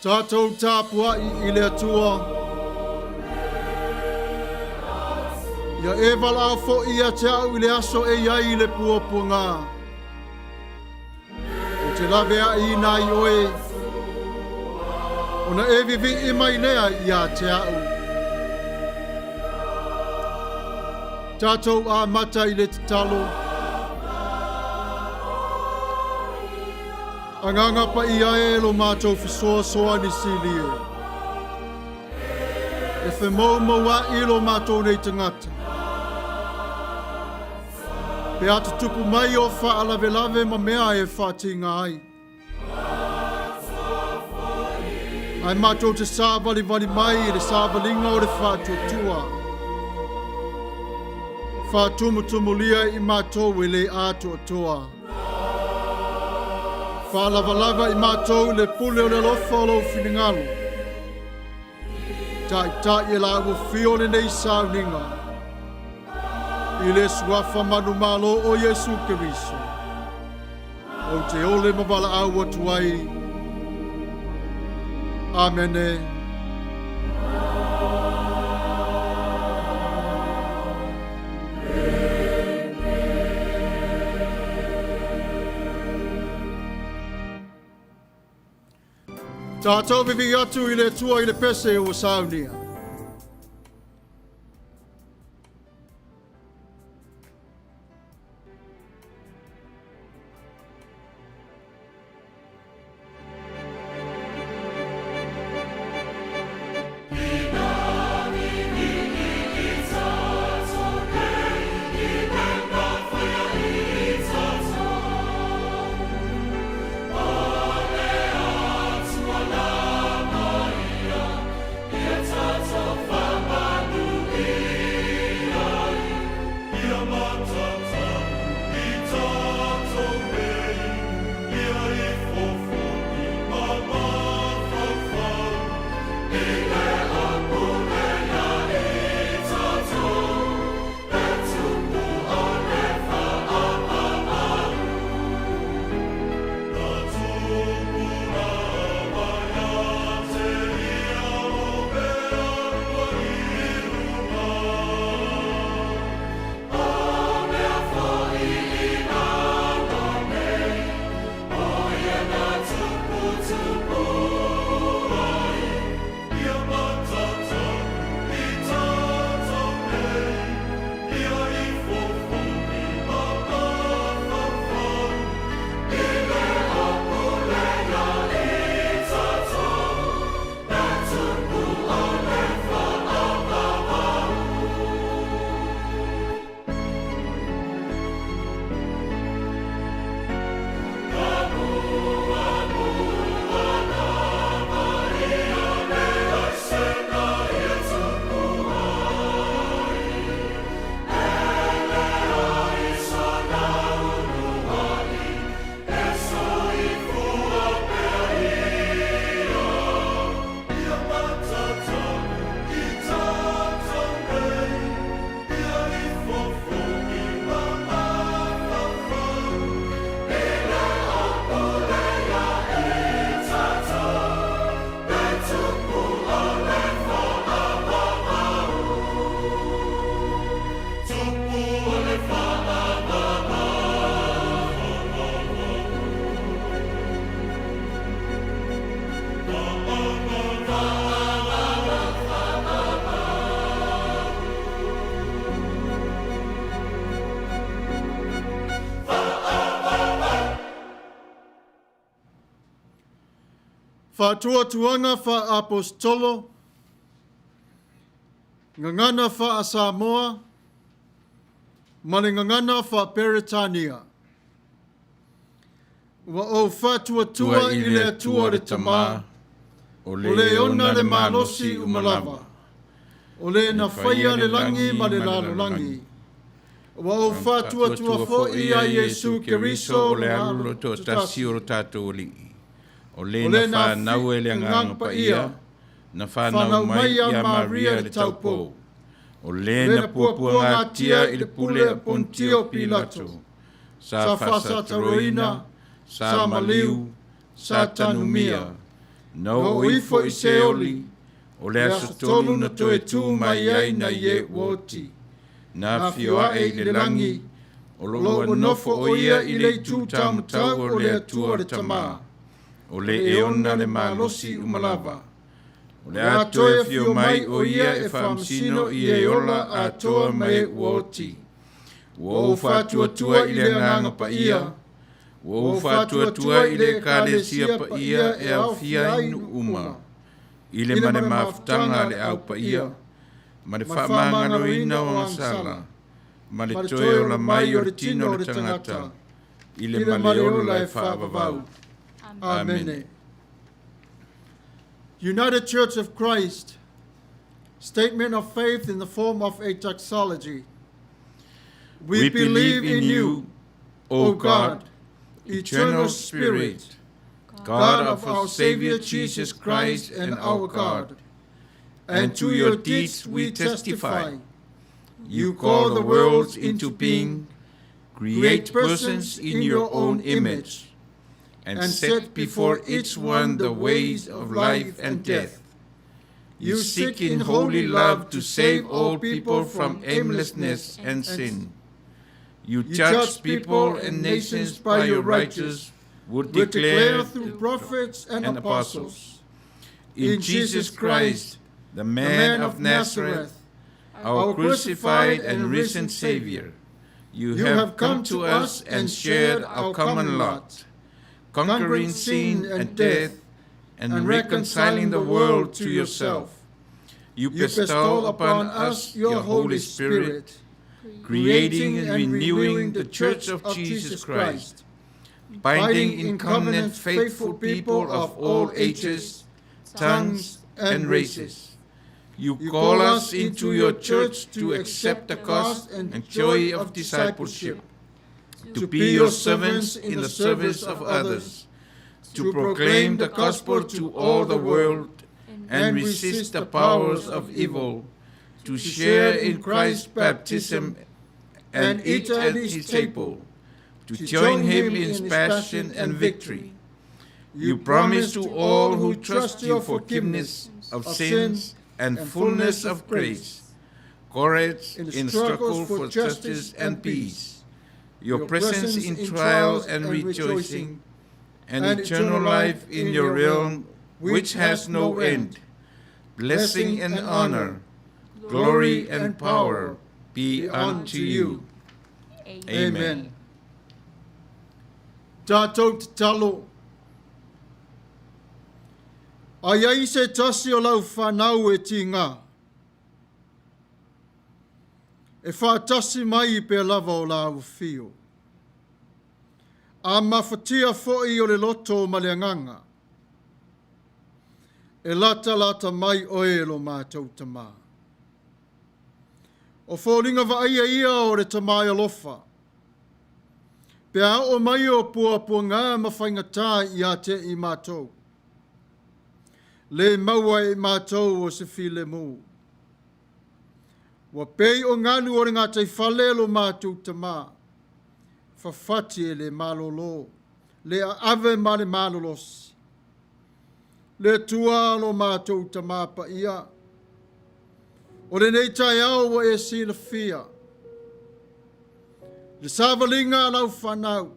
Tatou tāpua I le atua. Ia e wala fo ia te au I le aso e iai le puapunga. O te lawe a I nai oe. Ona e Vivi'i mai lea ia te au. Tatou a mata I le te talo. Anganga pa ia e lo mātou fisoa soa ni silie. E whe mau a I lo mātou nei tangata. Pe atu tupu mai o wha alawe ma mea e whātinga ai. Ai mātou te sāwali mai I le sāwalinga o le whātuatua. Whātumulia I mātou e le ātuatua. Whālawalawa I mātou le pule o le lofa o lo whingalo. Tai e la ua whiole nei Sauniga. I le suafa manu malo o Yesu Keriso. O te ole mawala au atu ai. Amene. Tatou Vivi'i atu I le tua I le pese o Sauniga. Whātuatuanga wha apostolo, ngangana wha Samoa, mane ngangana wha Peritania. Wa o whātuatua I le atua le tamā, o le ona le malosi umalawa, o le na whaia le langi ma le lalo langi. Wa o whātuatua fo I a Yesu Keriso o le alulo to tasi o Tatou li'i. O le na whanau e le ngang pa ia, na whanau mai ia Maria le taupo. O le na puapua ngatia I le pule a Pontio Pilato. Sa whasa taroina, sa maliu, sa tanumia. No oifo I se oli, o le aso tolu na toe tū mai ai na ye woti. Na fioa e le langi, o lo nofo o ia I le tū tāmatau o le atua le tamā. O le eona le malosi umalava. O le atoe fio mai o ia e whamsino I e ola atoa mai woti. Wo fatua tua I le nganga pa ia. Wo fatua tua I le kalesia pa ia e au fia inu uma. I le mane mafutanga le au pa ia. Ma le whamangano ina o ngasala. Ma le toe o la mai o le tino le tangata. I le male o la e whaavavau. Amen. United Church of Christ, statement of faith in the form of a doxology. We believe in you, O God, eternal Spirit, God of our Savior Jesus Christ and our God. And to your deeds we testify. You call the worlds into being, create persons in your own image, and set before each one the ways of life and death. You seek in holy love to save all people from aimlessness and sin. You judge people and nations by your righteous would declare through prophets and apostles. In Jesus Christ, the man of Nazareth, our crucified and risen Savior, you have come to us and shared our common lot, conquering sin and death, and reconciling the world to yourself. You bestow upon us your Holy Spirit, creating and renewing the Church of Jesus Christ, binding in covenant faithful people of all ages, tongues, and races. You call us into your church to accept the cost and joy of discipleship, to be your servants in the service of others, to proclaim the gospel to all the world and resist the powers of evil, to share in Christ's baptism and eat at his table, to join him in his passion and victory. You promise to all who trust your forgiveness of sins and fullness of grace, courage in struggle for justice and peace, your presence in trial and rejoicing, and eternal life in your realm which has no end. Blessing and honor, glory and power be unto you. Amen. Tatou te talo. Ai ai se tasi o lau whanau e ti ngā. E whātasi mai I pe lava o lau whio. A mawhatia fo'i o le loto ma le nganga. E lata mai oe lo mātou tamā. O whōringa whaia ia o re tamai alofa. Pea o mai o pua ngā mawhaingatā I a te I mātou. Le maua e mātou o se file mū. Wa pei o nganu o ngā tei whale lo mātou tamā. Whawhati e le malolo. Le ave ma le malolos. Le tua lo mātou tamā pa ia. O le nei tai au wa e sila fia. Le sāwalinga lau whanau.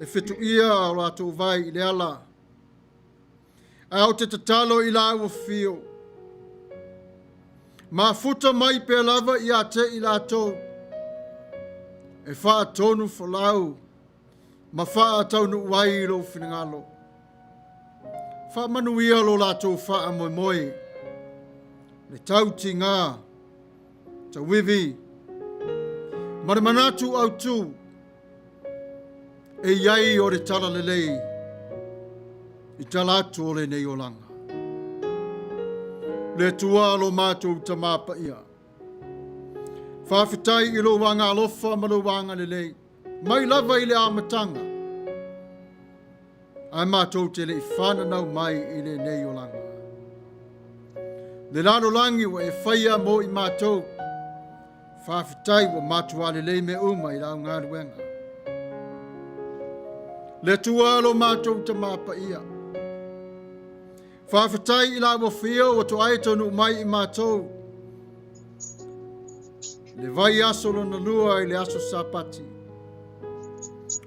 E whitu ia o lātou vai I le ala. Au te tatalo I la ua fio. Ma futa mai pe lava I a te I lātou. E wha tonu whalau. Ma wha taunu wai lo whinangalo. Wha manuia lo lātou wha moe moe. Le tauti ngā. Ta Vivi'i. Ma le manatu au tu. E iai o re tala lelei. I talatu o le nei o langa. Le tua lo mātou tamāpa ia. Whawhitai I lo wanga alofa ma lo wanga le lei. Mai lava I le amatanga. Ai mātou te le I whananau mai I le nei o langa. Le lano langi wa e whaia mo I mātou. Whawhitai wa mātua le lei me uma I lau ngā ruenga. Le tua lo mātou tamāpa ia. Whawhetai I la mo whio o to ai tonu mai I mātou. Le vai aso lo na lua I le aso sapati.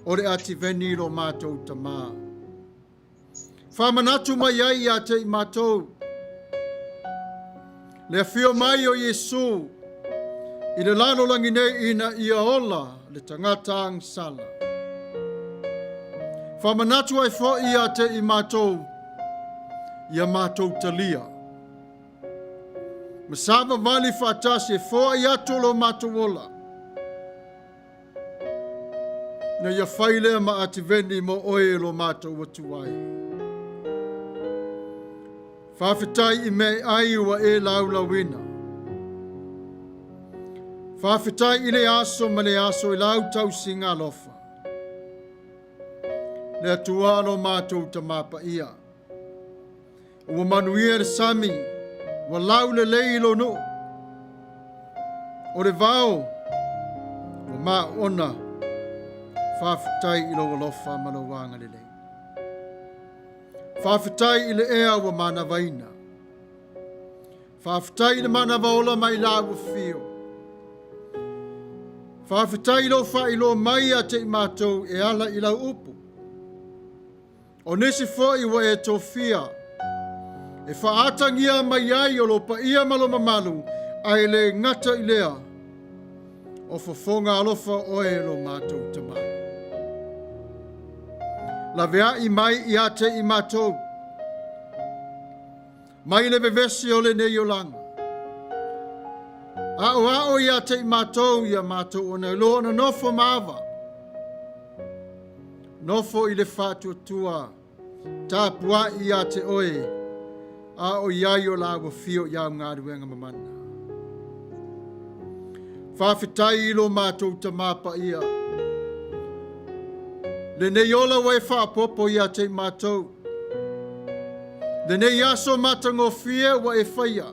O le ati veni lo mātou tamā. Whamanatu mai ai a te I mātou. Le whio mai o Yesu. I le lalo langi nei ina ia ola le tangata ang sala. Whamanatu ai fo ia te I mātou. Ia mātou talia. Masava vali whatasi e fo ia tolo mātou ola. Na ia whailea ma ati veni mo oe lo mātou watuai. Whawhetai I me ai ua e laulawina. Whawhetai I le aso ma le aso I lau tau singa lofa. Le atua lo mātou tamapa ia. Ua Manuia le sami, ua lau le leilo no. O le vao, ua maa ona, whawhetai I lo walofa malawanga le lei. Whawhetai I le ea ua mana vaina. Whawhetai I le mana vaola mai la ua fio. Whawhetai lo whailo mai a te I mātou e ala I lau upu. O nesi foi ua e tofia. E whaatangia mai ai o lo pa ia malo mamalu ai le ngata I lea. O fofonga alofa o e lo mātou tamai. La vea I mai I ate I mātou. Mai le vevesi o le nei o langa. Ao I ate I mātou ia mātou o nei lo na nofo maava. Nofo I le whātua tua. Tāpua I ate oe. A o iai o la wa fio iau ngā ruenga mamana. Whawhetai I lo mātou tamapa ia. Le nei ola wai whaapopo ia te mātou. Le nei aso matango fia wa e whaia.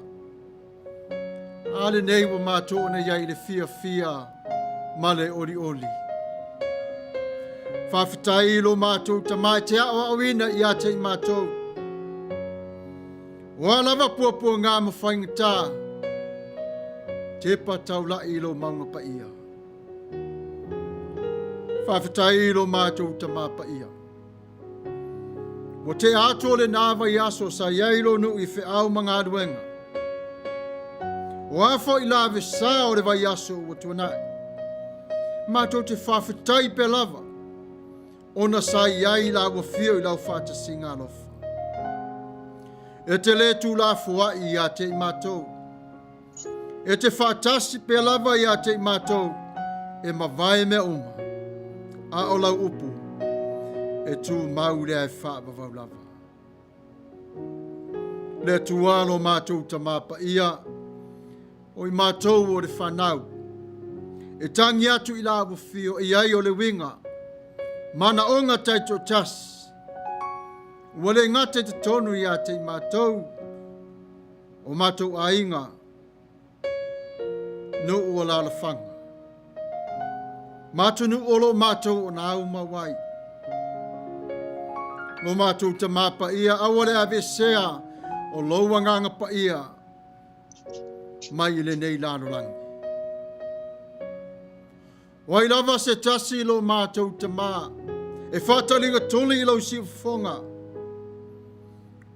A le nei wa mātou na iai le fia male oli oli. Whawhetai I lo mātou tamai te awa awina ia te mātou. Wa lava puapua ngā mawhaingatā, te patau la I lo maunga pa ia. Whawhetai I lo mātou tamapa ia. Wa te ato le nāwa I aso sa iailo nu I whi au mga aduenga. Wa fo I lawe sa o le vai aso wa tuanai. Mātou te whawhetai pe lava. Ona sa iai la wa fio I lau whātasinga alofa. E te le tu la fua I a te I mātou. E te whātasi pe lava I a te I mātou. E mawai me uma. A o lau upu. E tu maure ai whaapavau lava. Le tu alo mātou tamapa ia. O I mātou o le whanau. E tangi atu I la wafio I ai o le winga. Mana onga taito tas. Wale ngate te tonu I a te I mātou. O mātou ainga. No ua la whanga. Mātou nu olo mātou o nā umawai. Lo mātou te māpa ia. Awale ave sea o loua nganga pa ia. Mai I le nei lano langi. Wai lava se tasi lo mātou te mā. E whatalinga tuli I lau si fonga.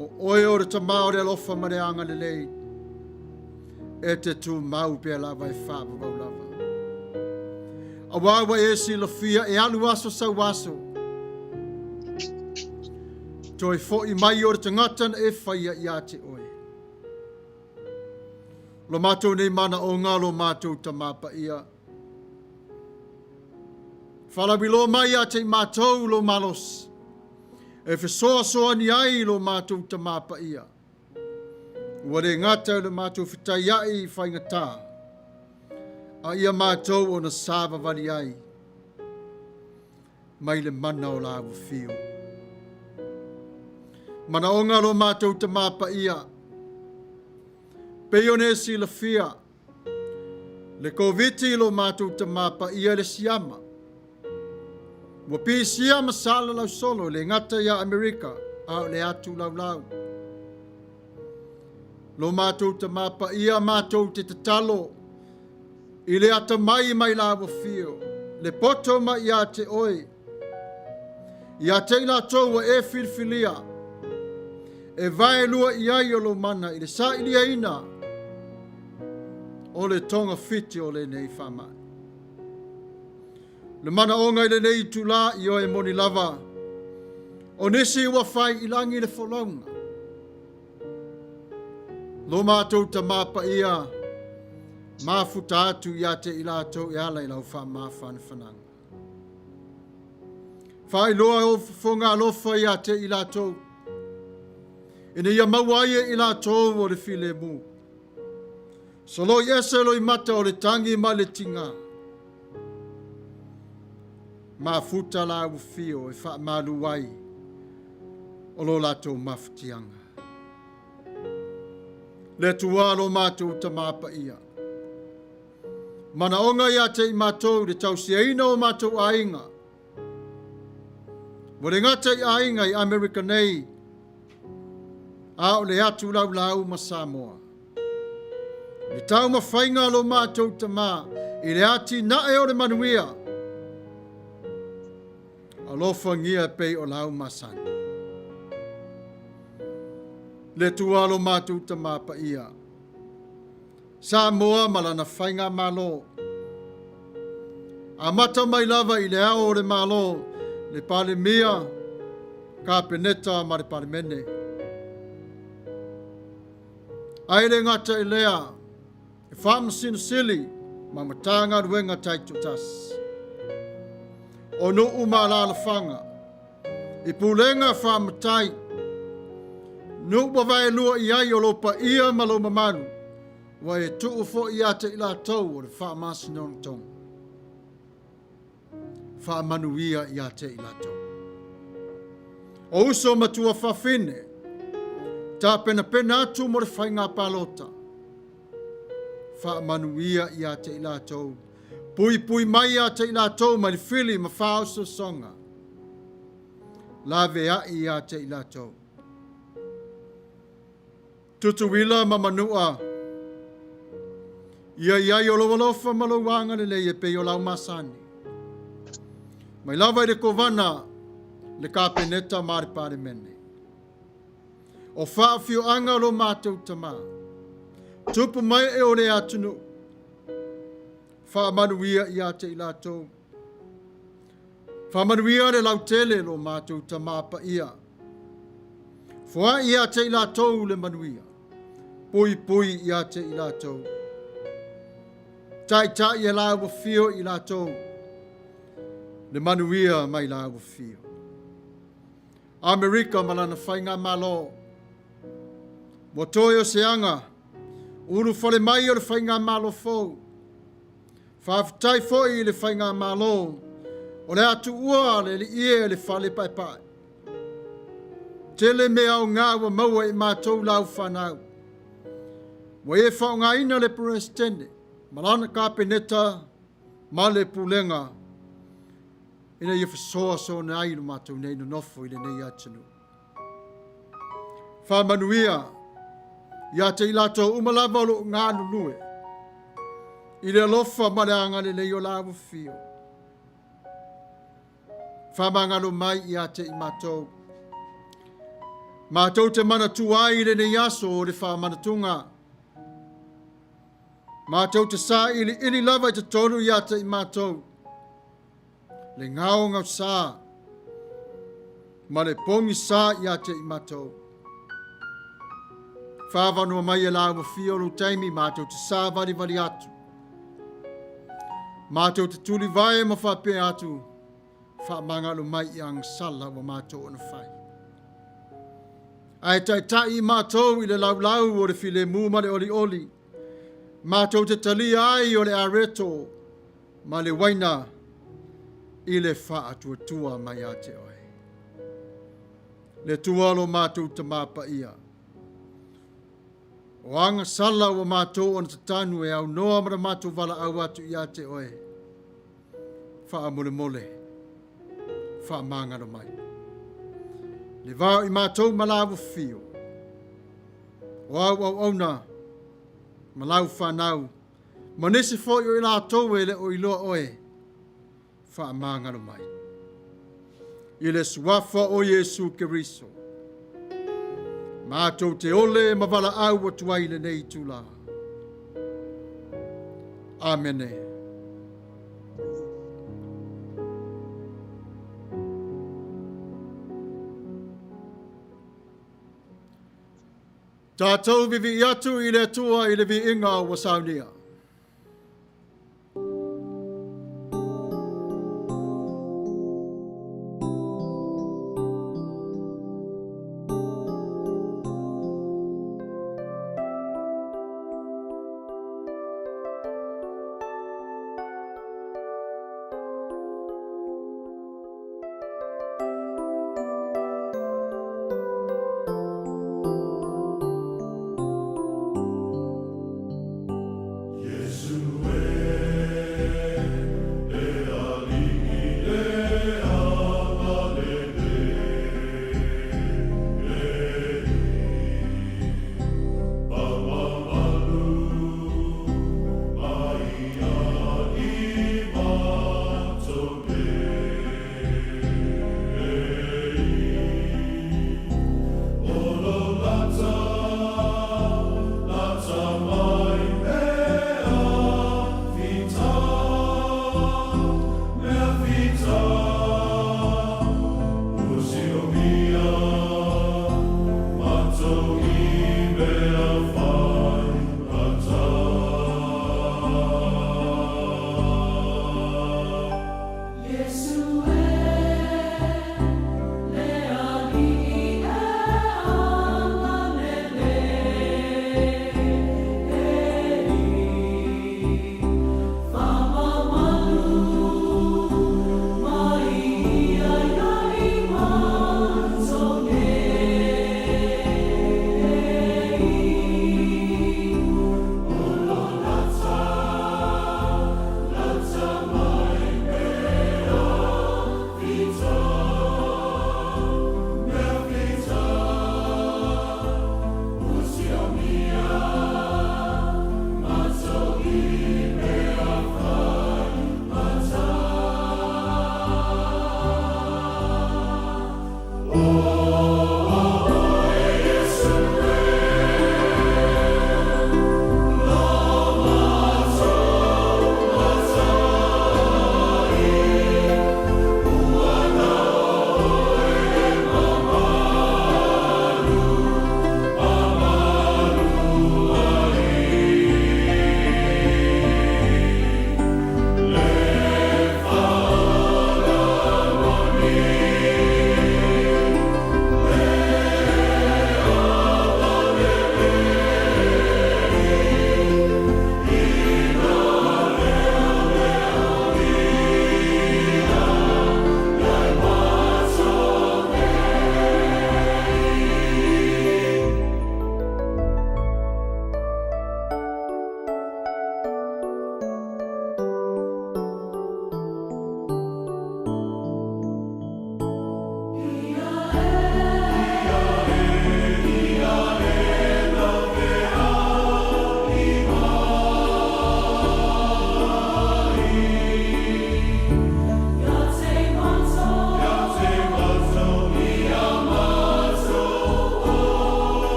O oe o re ta mao re alofa ma re anga le lei. E te tu mau pe lava e whaapa wau lava. A wawa e si la fia e alu aso sa waso. Toi fo I mai o re tangatan e whaia I a te oe. Lo mātou nei mana o ngā lo mātou ta mapa ia. Whalawilo mai a te mātou lo malos. E whesoa ni ai lo mātou ta mapa ia. Ware ngata le mātou whitai ai whaingatā. A ia mātou o na sāwa wari ai. Mai le mana o la fio. Mana o ngā lo mātou ta mapa ia. Peione si la fia. Le koviti lo mātou ta mapa ia le siama. Wa pisia masala lau solo le ngata ya Amerika a le atu lau lau. lo mātou te mapa ia mātou te tatalo, i le ata mai la wafio, le poto ma ia te oi, ia te ila toua e filfilia, e vai lua ia i o lo mana, i le sa ilia ina, o le tonga fiti o le nei whamai. Le mana onga i le nei tula i o e moni lava, o nisi ua whai ilangi le wholaunga. Lo mātou ta mapa ia, mafuta atu ia te ilatou i ala i lau wha mawhana whananga. Whai loa o whonga alofa ia te ilatou, ina ia mauaia ilatou o le file mu. Solo i ese lo i mata o le tangi ma le tinga. Mafuta la ufio e wha maluai o lo latou mafutianga. Le tua lo mātou ta mapa ia. Mana onga ia te i mātou le tausiaina o mātou ainga. Wale ngata i ainga i Amerika nei, a o le atu lau ma Samoa. Le tau mawhainga lo mātou ta mā, i le ati na e o le Manuia. Alofa ngia pei o lau masani. Le tua lo mātou ta mapa ia. Samoa malana whainga malo. A mata mai lava i le ao o le malo, le pale mia, ka peneta ma le pale mene. Aile ngata i lea, e whamasina sili, ma matanga ruenga taitu tas. O no umalala whanga, i pulenga whamatai, no wawai lua i ai o lopa ia malo mamanu, wa e tuu fo i ate i la tau o le whamasina on tong. Manuia i ate i la tau. O uso matua whawhine, ta pena atu mo le whainga palota. Manuia i ate i la tau. Pui mai ate i la tau ma le fili ma whaoso songa. La vea i ate i la tau. Tutuila ma manua. Ia i o lofa ma lo wanga le leie pe o lau masani. Mai lava i le kovana le kapeneta ma le pare mene. O whaafio anga lo mātou tama. Tupu mai e o le atunu. Whaamanuia i ate i lātou. Whaamanuia le lautele lo mātou tama pa ia. Fua i ate i lātou le manuia. Pui i ate i lātou. Tai e la wafio i lātou. Le manuia mai la wafio. Amerika malana whainga malo. Motoyo seanga. Uru fale mai o le whainga malo fau. Whaafitai foi le whainga malo. O le atu ua le ie le whale pai pai. Tele me au ngā wa maua i mātou lau whanau. Wa e whao ngā ina le presidente. Malana kapeneta ma le pulenga. Ina ia whasoa so na ai lo mātou nei no nofo i le nei atinu. Manuia, ia te i lātou umalava lo ngā nulue. I le alofa ma le angane le o lawa fio. Whamangalo mai ia te i mātou. Mātou te mana tuai i le nei aso o le whamanatunga. Mātou te sā ili lava i te tonu ia te i mātou. Le ngao ngau sā. Ma le pongi sā ia te i mātou. Whawanua mai e lawa fio lo taimi mātou te sā vali atu. Mātou te tuli vai ma whape atu. Whamangalo mai i ang sala wa mātou ona whai. Ai tai mātou i le lau o le file mu ma le oli. Mātou te tali ai o le areto ma le waina i le wha tua mai a te oi. Le tualo mātou te mapa ia. O anga sala o mātou ona te tanu e au noa mara mātou wala au atu i a te oi. Wha mole. Wha mangaro mai. Le vau i mātou malawa fio. O au na. Malau whanau. Manisi fo i la tau e le o iloa oe. Wha amangaro mai. I le suafa o Yesu Keriso. Mātou te ole ma wala au o tuai le nei tula. Amene. Tatou vivi'i atu i le atua i le vi'inga o Sauniga.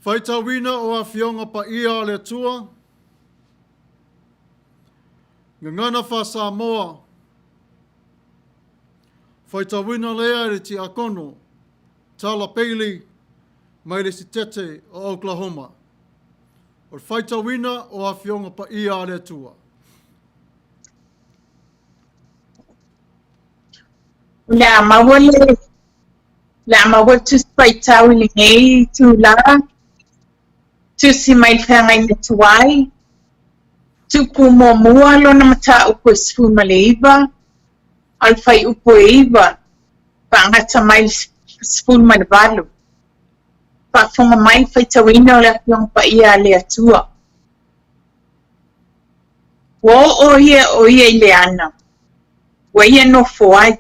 Whaitawina o a fionga pa ia le tua. Ngana wha Samoa. Whaitawina lea re ti akono. Tala Peili. Mai le si tete o Oklahoma. O whaitawina o a fionga pa ia le tua. La mawale tu paitau li ngei tu la tu si mai whanga i tuai tu ku mo mua lo na mata upo sfu maleiva al fai upo eiva pa ngata mai sfu malvalu pa fonga mai whaitawina o la fiong pa ia le atua o ia i le ana wa ia no foai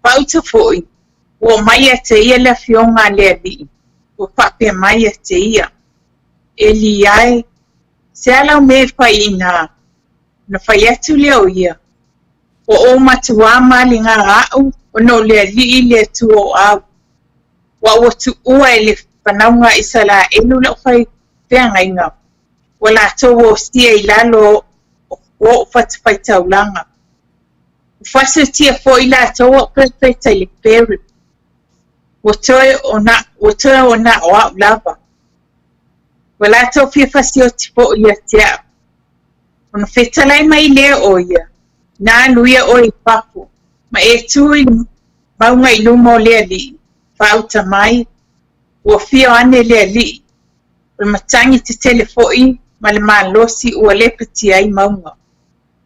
pauta foi o mai te ia le fionga le ali o pape mai te ia eli ai se ala me faina na faiatu le o ia o matua mali nga au o no le ali le tu o au wa o tu ua ele panaunga isala elu la fai tenga inga wala to o stia ilalo o fat fai taulanga fase tia fo ila to o perfecta le peri Wotoe ona o au lava. Wala tau fia fasio tipo ia tea. Ona fetalai mai lea o ia. Nā luia o i papu. Ma e tui maunga i lumo lea li. Whauta mai. Ua fia ane lea li. Ua matangi te telefoi. Ma le maa losi ua lepati ai maunga.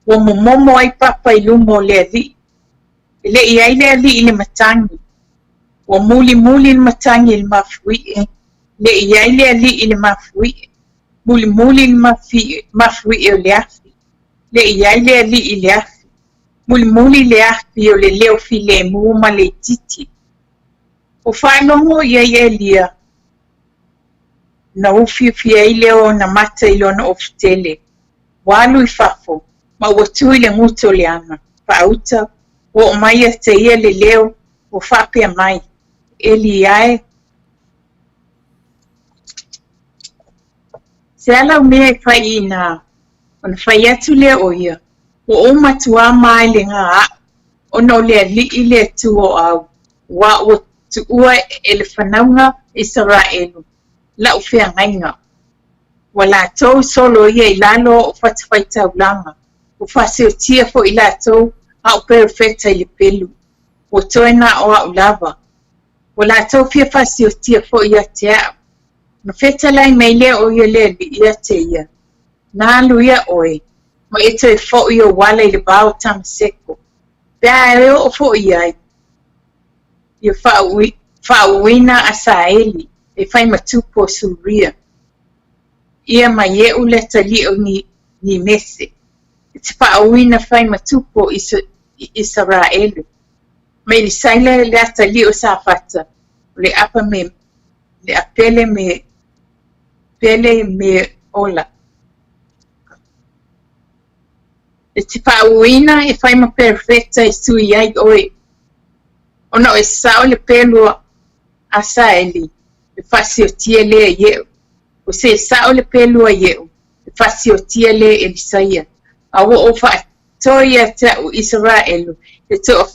Ua momomo ai papa i lumo lea li. Ile i ai lea li i le matangi. Wa muli le matangi il mafuie le iai le ali il mafuie muli il mafuie o le afi le iai le ali i le afi muli le afi o le leo fi le mu ma le titi o whanongo iai elia na ufi ai leo na mata i lona ofitele walu i fafo ma watu i le nguto le ana pauta o mai te ia le leo o whape mai eli ai se ala mea fai ina on fai atu le oia o matua mai le nga o no le li ile tu o au wa o tu ua ele whanaunga Israelu la ufea ngainga wala tau solo ia ilalo o fatawai taulanga o fasio tia fo ila tau au perfecta ili pelu o toena o au lava wala tau fia fasio tia fo ia tea no fetalai mai le o ia le ia te ia na luia oi ma ito e fo ia wala ili bao tam seko pea e o fo ia ia whauina asaeli e whai matupo suria ia ma ye ule tali o ni mese iti whauina whai matupo Israelu me ni saile le atali o sa fata le apa me le apele me ola e te pauina e fai ma perfecta e sui ai oi ono e sao le pelo asaeli e fasio tia le ye o se sao le pelo ye e fasio tia le Elisaia awo o fa toia te o Israelu e to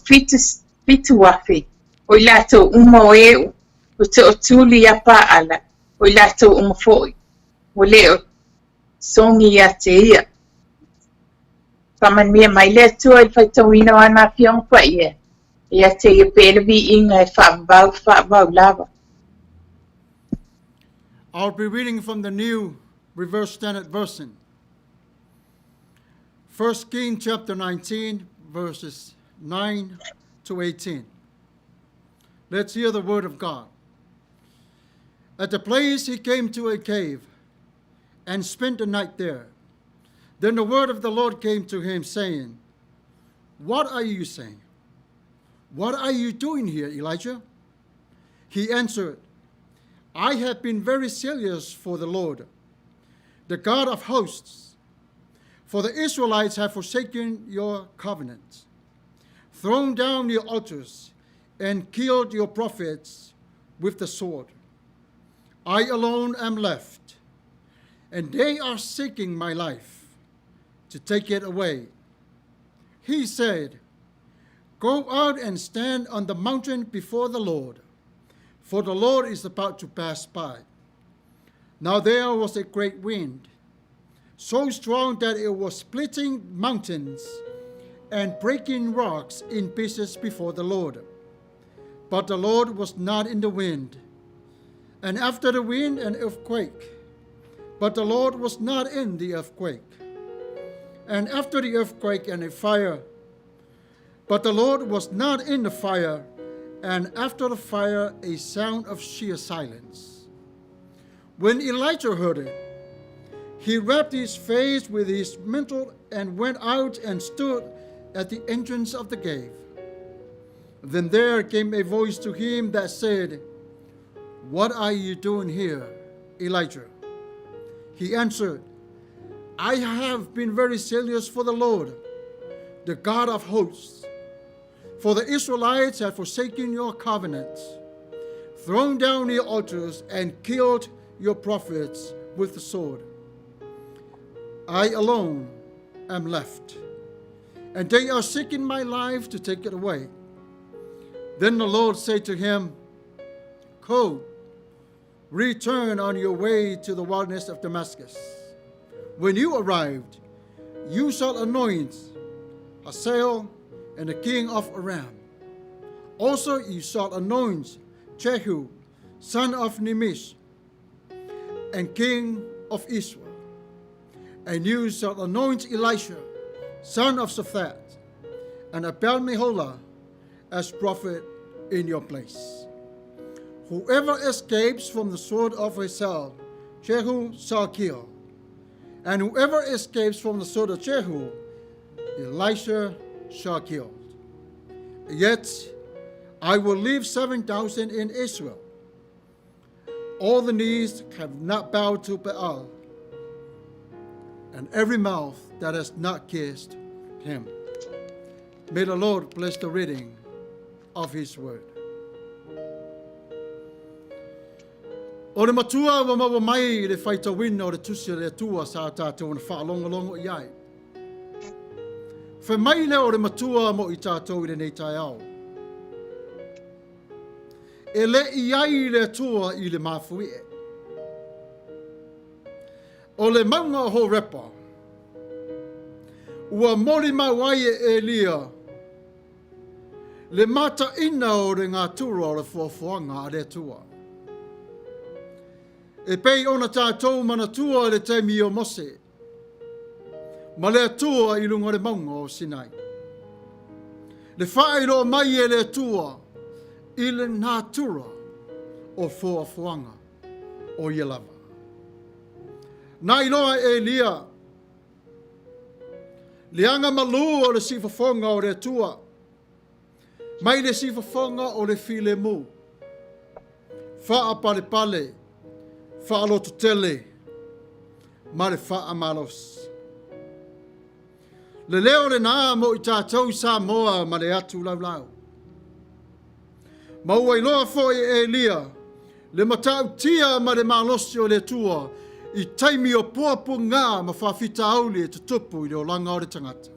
fitu wafe o ilato uma o e o te o tuli a paala o ilato uma foi o leo songi a te ia paman mia mai le tua i whaitawina wana piong pa ia ia te ia pelevi inga e whaabau lava. I'll be reading from the New Reverse Standard Version. 1 Kings chapter 19, verses 9 to 18. Let's hear the word of God. At the place he came to a cave and spent the night there. Then the word of the Lord came to him, saying, "What are you saying? What are you doing here, Elijah?" He answered, "I have been very serious for the Lord, the God of hosts. For the Israelites have forsaken your covenant, thrown down your altars, and killed your prophets with the sword. I alone am left, and they are seeking my life to take it away. He said, go out and stand on the mountain before the Lord, for the Lord is about to pass by. Now there was a great wind, so strong that it was splitting mountains and breaking rocks in pieces before the Lord. But the Lord was not in the wind. And after the wind, an earthquake. But the Lord was not in the earthquake. And after the earthquake, and a fire. But the Lord was not in the fire. And after the fire, a sound of sheer silence. When Elijah heard it, he wrapped his face with his mantle and went out and stood at the entrance of the cave. Then there came a voice to him that said, what are you doing here, Elijah? He answered, I have been very zealous for the Lord, the God of hosts. For the Israelites have forsaken your covenants, thrown down your altars, and killed your prophets with the sword. I alone am left, and they are seeking my life to take it away. Then the Lord said to him, go, return on your way to the wilderness of Damascus. When you arrived, you shall anoint Hazael and the king of Aram. Also you shall anoint Jehu, son of Nimshi, and king of Israel. And you shall anoint Elisha, son of Shaphat, and Abel-Meholah as prophet in your place. Whoever escapes from the sword of Hazael, Jehu shall kill. And whoever escapes from the sword of Jehu, Elisha shall kill. Yet I will leave 7,000 in Israel. All the knees have not bowed to Baal, and every mouth that has not kissed him. May the Lord bless the reading of his word. O le matua wa mawa mai le whaita wina o le tusi le atua sa tātou na whaalongalongo i ai. Whai mai le o le matua mo i tātou i le nei tai au. E le i ai le atua i le mafuie. O le maunga ho repa. Ua mori mawai e lia. Le mata ina o le ngā tura o le fuafuanga a le tua. E pei ona tātou manatua le taimi o Mose. Ma le atua i lunga le maunga o Sinai. Le whaero mai e le atua i le nātura o fuafuanga o Ielava. Nā iloa e lia. Leanga malu o le sifafonga o le atua. Mai le sifafonga o le file mu. Wha pale pale. Wha lotu tele. Ma le wha malos. Le leo le nā mo i tātou sa moa ma le atu lau lau. Ma ua iloa fo e lia. Le matau tia ma le malosi o le tua. I taimi o puapu ngā ma whawhita auli e tutupu i le o langa o le tangata.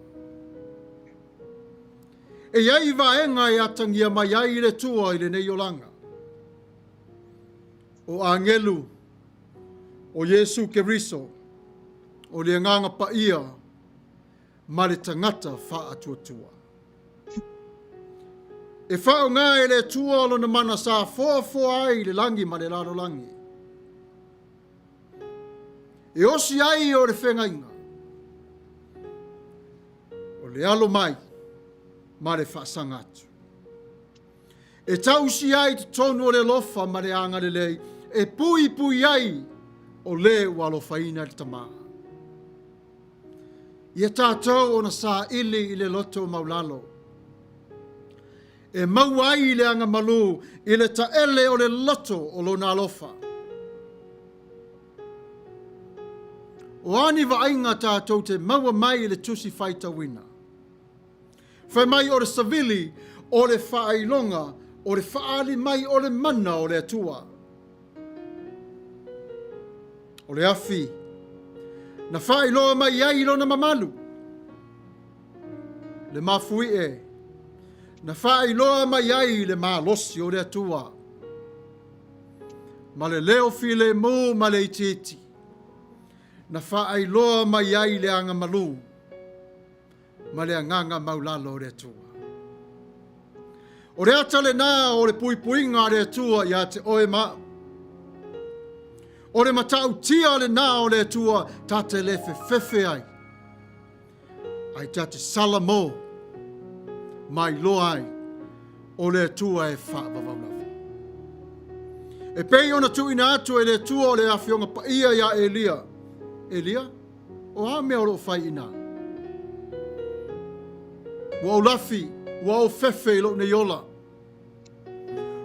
E iai vaenga e atangia mai ai le tua i le nei o langa. O angelu, o Yesu Keriso, o le nganga pa ia, ma le tangata wha atuatua. E whao ngā e le tua lo na mana sa fua ai le langi ma le lalo langi. E osi ai o le whengainga. O le alo mai, ma le whaasanga atu. E tausi ai te tonu o le lofa ma le anga le lei, e pui ai o le walo whaina le tamaa. Ia tātou o na sa ili i le loto maulalo. E mau ai i le anga malu i le taele o le loto o lo na lofa. O ani vainga tātou te maua mai le tusi whaita wina. Whai mai o le savili, o le whailonga, o le whaali mai o le mana o le atua. o le afi, na whai loa mai ai lona mamalu, le mafui e, na whai loa mai ai le malosi o le atua, ma le leo file mu ma le ititi, na whai loa mai ai le anga malu, ma le anganga maulalo o le atua. O re atale nā o le puipuinga le atua ia te oe ma. O le matau tia le nā o le atua ta te le fefe ai. Ai ta te salamo mai loa ai o le atua e whaavavalawa. E pei ona tuina atu e le atua o le awhionga paia ia Elia. Elia? O ha mea o lo whai ina. Wa o lafi, wa o fefe ilo ne yola.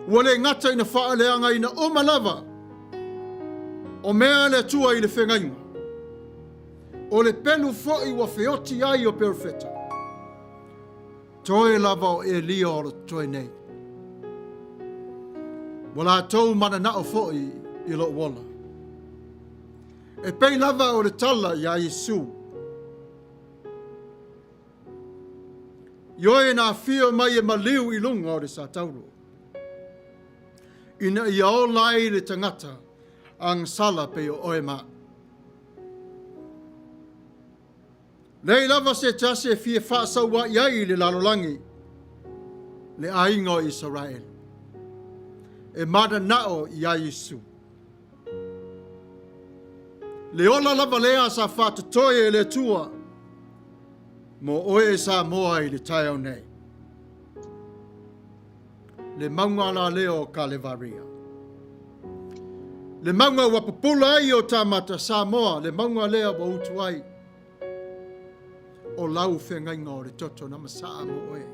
Wa le ngata ina wha leanga ina o malawa. O mea le tua i le whengainga. O le penu foi wa feoti ai o perfeta. Toe lava o Elia o le toe nei. Wa la tau mana na o foi i lo wala. E pei lava o le tala ia Yesu. Ioe na fio mai e maliu i lunga o le sa tauro. Ina ia o lai le tangata ang sala pe o oe ma. Nei lava se tase e fie whaasa wa iai le lalolangi le ainga o Israel. E mada nao ia Yesu. Le ola lava lea sa whatatoe e le tua mo oe sa moa i le tai au nei. Le maunga la leo ka le varia. Le maunga wapapula ai o tamata sa moa, le maunga lea wa utu ai. O lau whengainga o le toto na masaa mo oe.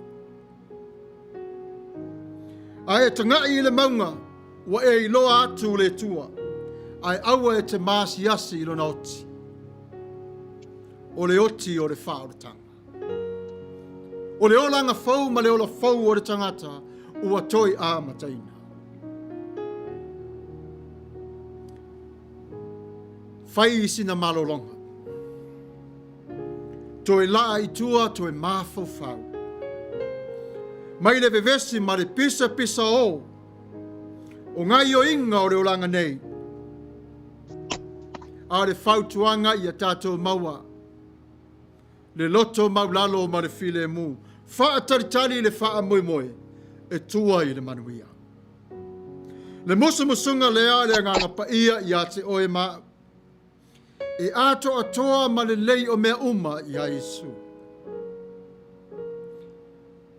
Ai e tangai i le maunga wa e iloa atu le tua. Ai aua e te maasi asi i lona oti. O le oti o le wha o le tanga. O le olanga fau ma le ola fau o le tangata ua toi a mataina. Fai isi na malolonga. Toi laa i tua toi mafau fau. Mai le vevesi ma le pisa pisa o. O ngai o inga o le olanga nei. A le fau tuanga i a Tatou maua. Le loto maulalo ma le file mu. Faa taritari le faa moi moi. E tua i le Manuia. Le musu musunga lea le nganga paia i a te oe ma. E ato atoa ma le lei o mea uma i a Yesu.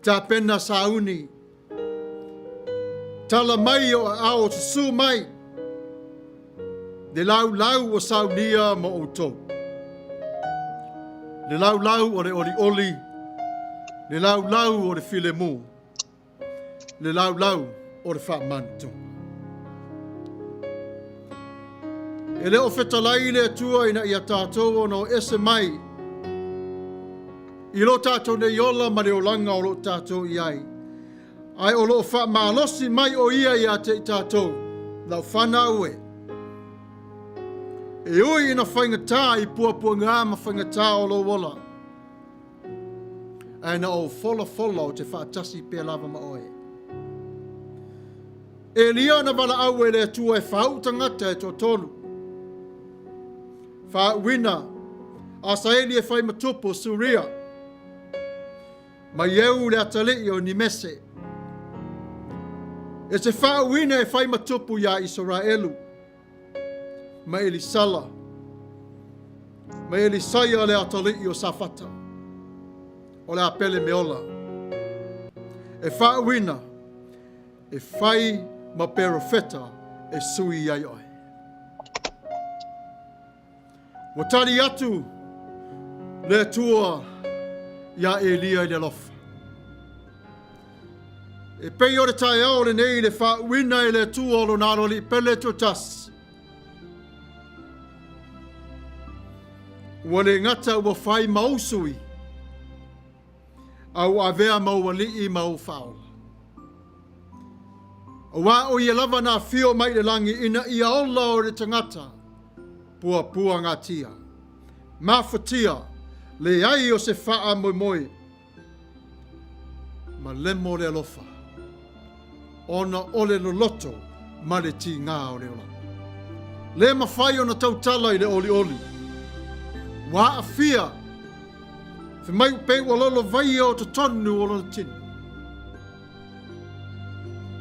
Ta pena sauni. Tala mai o ao te su mai. Le lau lau o Sauniga mo o tau. Le lau lau o le oli oli. Le lau lau o le file mu. Le lau lau o le wha mantu. E le o whetalai le atua ina i a tātou o no ese mai. I lo tātou ne iola ma le o langa o lo tātou i ai. Ai o lo wha maalosi mai o ia i a te tātou. Lau whanau e. E ui ina whaingatā i puapua ngā ma whaingatā o lo wala. Aina o fola o te whaatasi pia lava ma oe. E lia na wala au e le atua e whautangata e tō tolu. Wina a saeli e whai matupu Suria. Ma ieu le atali o ni mese. E se wina e whai matupu ia Israelu. Ma Elisala. Ma Elisaia le atali o Safata. O le apele meola. E wina e whai ma perofeta e sui ai oi. Watari atu le tua ia Elia i le lofa. E pei o le tai ao le nei le wha wina i le tua o lo naro li pele to tas. Wa le ngata ua whai mausui. Au avea mauali i mau whaola. Wa o i lava na fio mai le langi ina i aola o le tangata. pua ngā tia. Mawhatia, le ai o se wha moi moi. Ma lemo le alofa. Ona ole lo loto, ma le ti ngā o le ola. Le mawhai o na tautala i le oli oli. Wa a fia, fe mai pe walolo vai o te tonu o le tinu.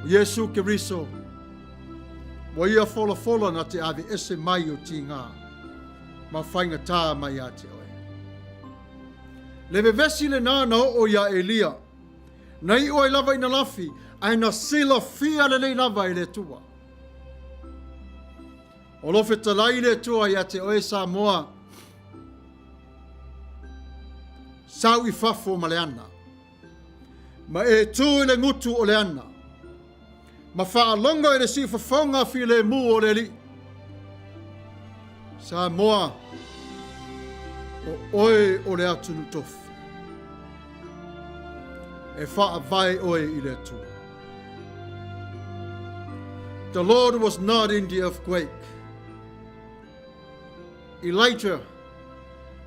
Yesu ke riso, wa ia fola na te avi ese mai o ti ngā. Ma whainga tā mai a te oe. Le vevesi le nāna o ia Elia. Nei oe lava ina lafi, ai na sila fia le nei lava i le tua. O lofe talai le tua ia te oe Samoa. Sau i fafo ma le ana. Ma e tū le ngutu o le ana. Ma wha longa i le si fafonga fi le mu o le li. Samoa o oe o le atunu tofu. E wha vai oe i le tu. The Lord was not in the earthquake. Elijah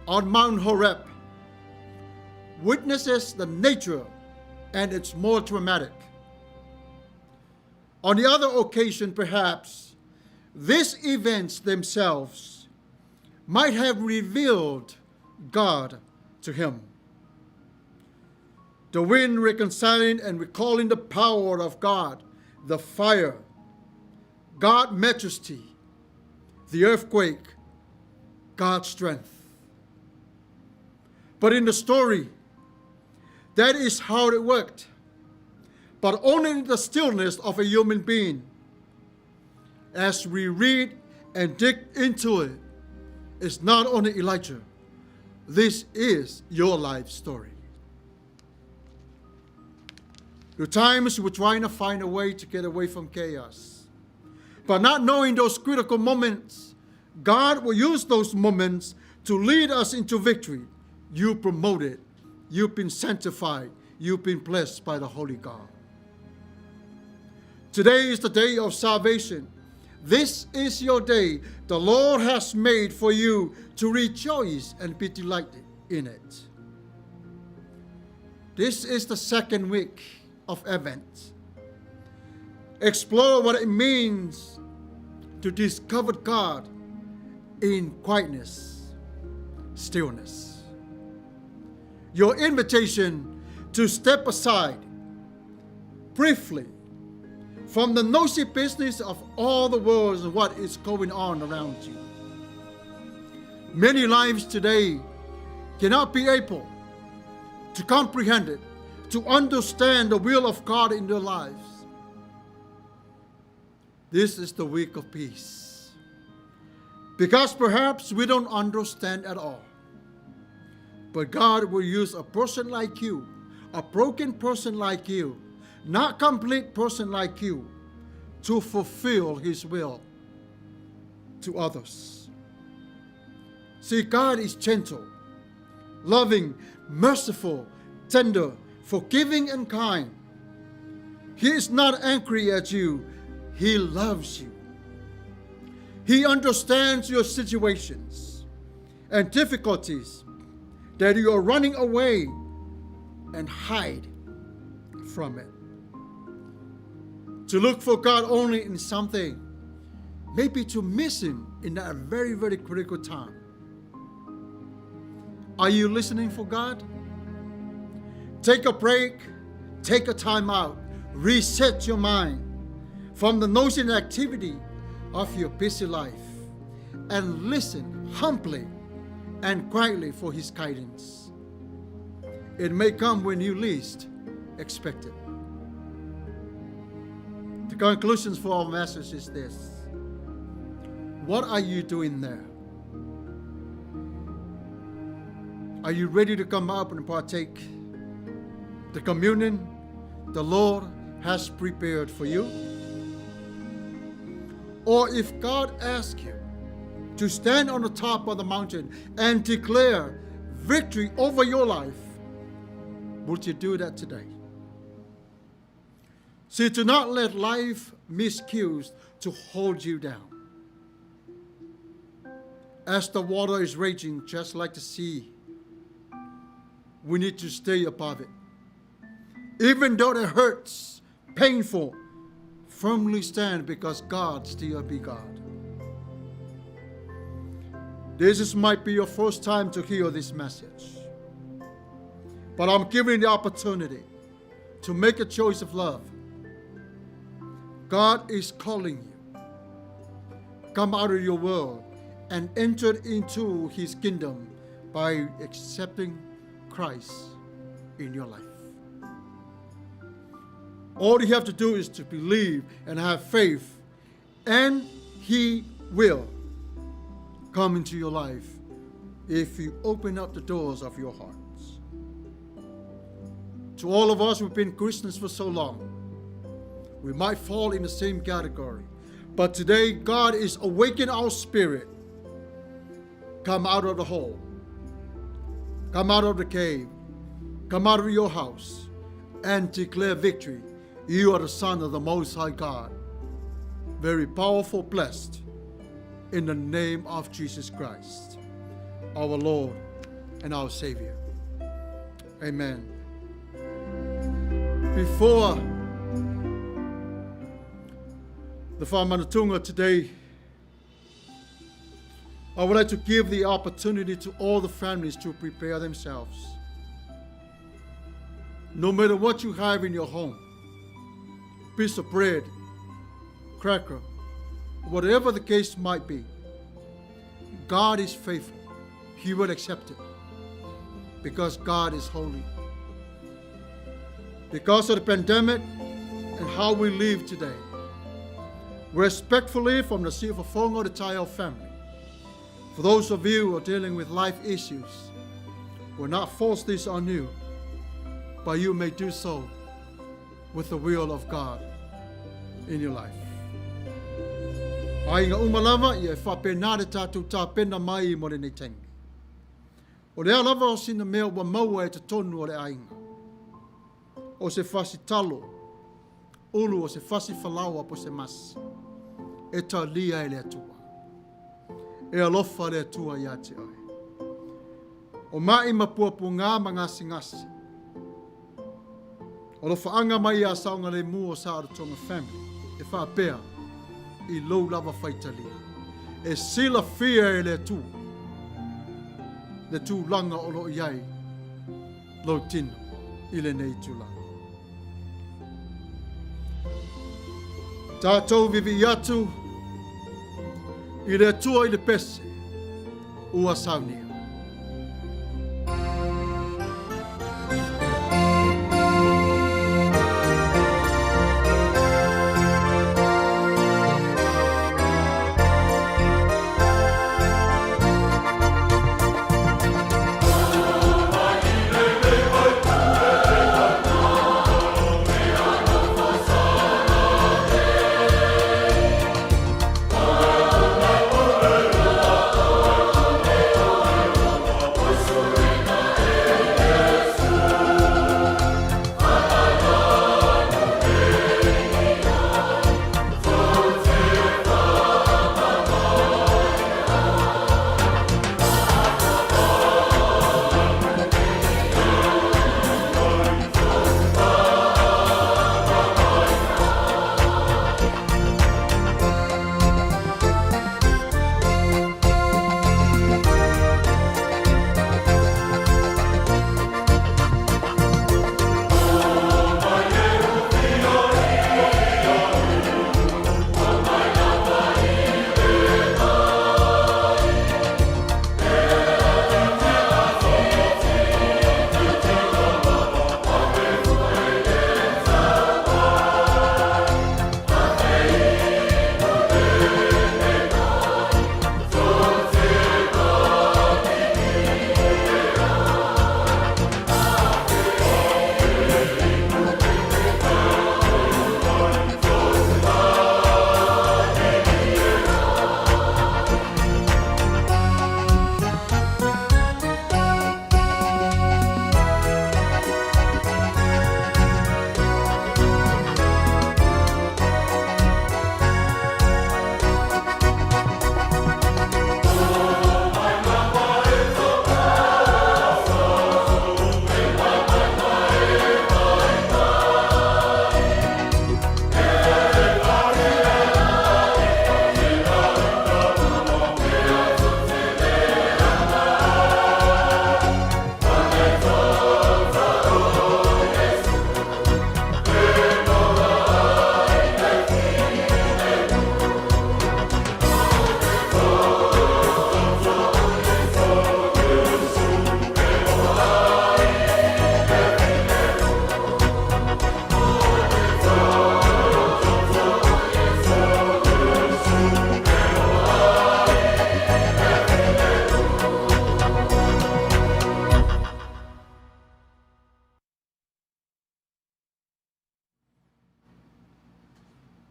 on Mount Horeb witnesses the nature and it's more dramatic. On the other occasion, perhaps, these events themselves might have revealed God to him. The wind reconciling and recalling the power of God, the fire, God's majesty, the earthquake, God's strength. But in the story, that is how it worked. But only in the stillness of a human being. As we read and dig into it, it's not only Elijah. This is your life story. There are times we're trying to find a way to get away from chaos. But not knowing those critical moments, God will use those moments to lead us into victory. You promoted, you've been sanctified, you've been blessed by the Holy God. Today is the day of salvation. This is your day the Lord has made for you to rejoice and be delighted in it. This is the second week of Advent. Explore what it means to discover God in quietness, stillness. Your invitation to step aside briefly from the noisy business of all the world and what is going on around you. Many lives today cannot be able to comprehend it, to understand the will of God in their lives. This is the week of peace. Because perhaps we don't understand at all. But God will use a person like you, a broken person like you, not complete person like you, to fulfill His will to others. See, God is gentle, loving, merciful, tender, forgiving, and kind. He is not angry at you. He loves you. He understands your situations and difficulties that you are running away and hide from it. To look for God only in something, maybe to miss Him in that very, very critical time. Are you listening for God? Take a break, take a time out, reset your mind from the noisy activity of your busy life and listen humbly and quietly for His guidance. It may come when you least expect it. The conclusions for our message is this. What are you doing there? Are you ready to come up and partake the communion the Lord has prepared for you? Or if God asks you to stand on the top of the mountain and declare victory over your life, would you do that today? See, do not let life miscues to hold you down. as the water is raging, just like the sea, we need to stay above it. Even though it hurts, painful, firmly stand because God still be God. Might be your first time to hear this message. But I'm giving the opportunity to make a choice of love. God is calling you. Come out of your world and enter into His kingdom by accepting Christ in your life. All you have to do is to believe and have faith, and He will come into your life if you open up the doors of your hearts. To all of us who've been Christians for so long, we might fall in the same category. But today, God is awakening our spirit. Come out of the hole. Come out of the cave. Come out of your house and declare victory. You are the Son of the Most High God. Very powerful, blessed, in the name of Jesus Christ, our Lord and our Savior. Amen. Before the whamanutunga today, I would like to give the opportunity to all the families to prepare themselves. No matter what you have in your home, piece of bread, cracker, whatever the case might be, God is faithful. He will accept it because God is holy. Because of the pandemic and how we live today, respectfully from the Sifafongo, the Tatou family, for those of you who are dealing with life issues, will not force this on you, but you may do so with the will of God in your life. Ai ngā umalava i e whapenare tātou tā pena mai I mo le nei tengi. O rea lava o sina mea wa maua e te tonu o le ainga. O se whasi talo, ulu o se whasi whalaua po se masi. E tā lia e le atua. E alofa le atua ia te ai. O mai mapuapu ngā mangasi ngasi. O lo whaanga mai a saunga le mua o sa Aratonga family. E whaapea I lou lava whaitali. E sila fia e le tū. Le tū langa o lo iai. Lo tino I le nei tūlanga. Tatou Vivi'i atu I le atua I le pese. Ua Sauniga.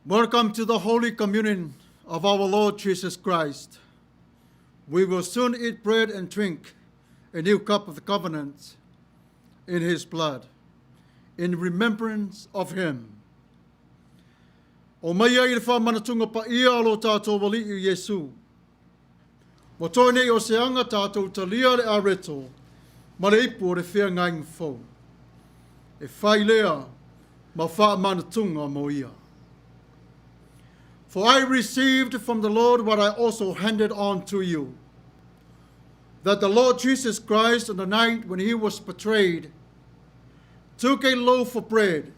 Welcome to the Holy Communion of our Lord Jesus Christ. We will soon eat bread and drink a new cup of the covenant in his blood, in remembrance of him. Omai i le whamanatunga pa ia alo tātou wali i Yesu. Wa toi nei o se anga tātou talia le areto, ma le ipu o le whea ngaing fau. E whai lea ma whamanatunga mo ia. For I received from the Lord what I also handed on to you, that the Lord Jesus Christ, on the night when he was betrayed, took a loaf of bread.